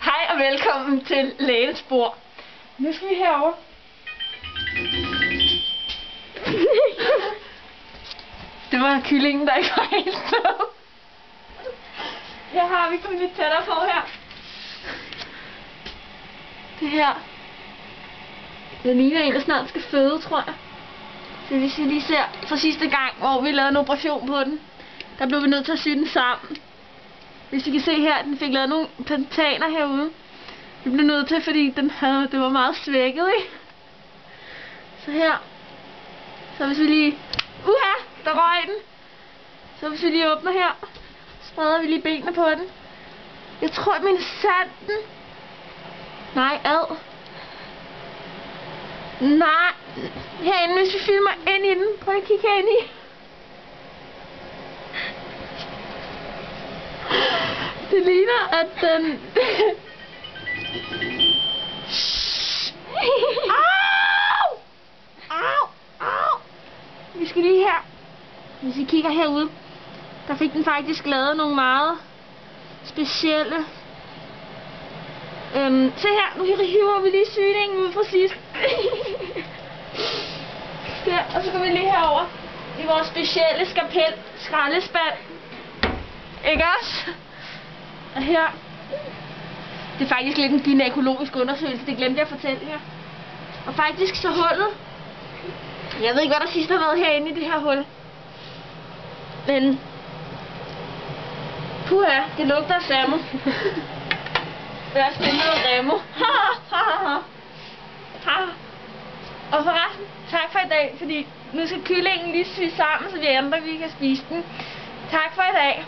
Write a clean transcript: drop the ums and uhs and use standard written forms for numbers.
Hej og velkommen til Lægens bord. Nu skal vi herover. Det var kyllingen, der ikke var helt med. Her har vi kommet lidt tættere på her. Det her. Det ligner en, der snart skal føde, tror jeg. Så hvis vi lige ser fra sidste gang, hvor vi lavede en operation på den, der blev vi nødt til at sy den sammen. Hvis I kan se her, den fik lavet nogle plantaner herude. Vi blev nødt til, fordi det var meget svækket, ikke? Så her. Så hvis vi lige... der røg den. Så hvis vi lige åbner her, spreder vi lige benene på den. Jeg tror, min sanden. Nej, ad. Nej. Herinde, hvis vi filmer ind i den. Prøv at kigge herinde i. Det ligner, at den... Au! Au! Au! Vi skal lige her. Hvis I kigger herude, der fik den faktisk lavet nogle meget specielle... se her, nu hiver vi lige syningen ud fra sidst. Der, og så går vi lige herover i vores specielle skraldespand. Ikke også? Og her, det er faktisk lidt en gynækologisk undersøgelse, det glemte jeg at fortælle jer. Og faktisk så hullet, jeg ved ikke hvad der sidst har været herinde i det her hul. Men, puha, det lugter af Samo. Jeg har spillet noget Remo. Og forresten, tak for i dag, fordi nu skal kyllingen lige sy sammen, så vi andre vi kan spise den. Tak for i dag.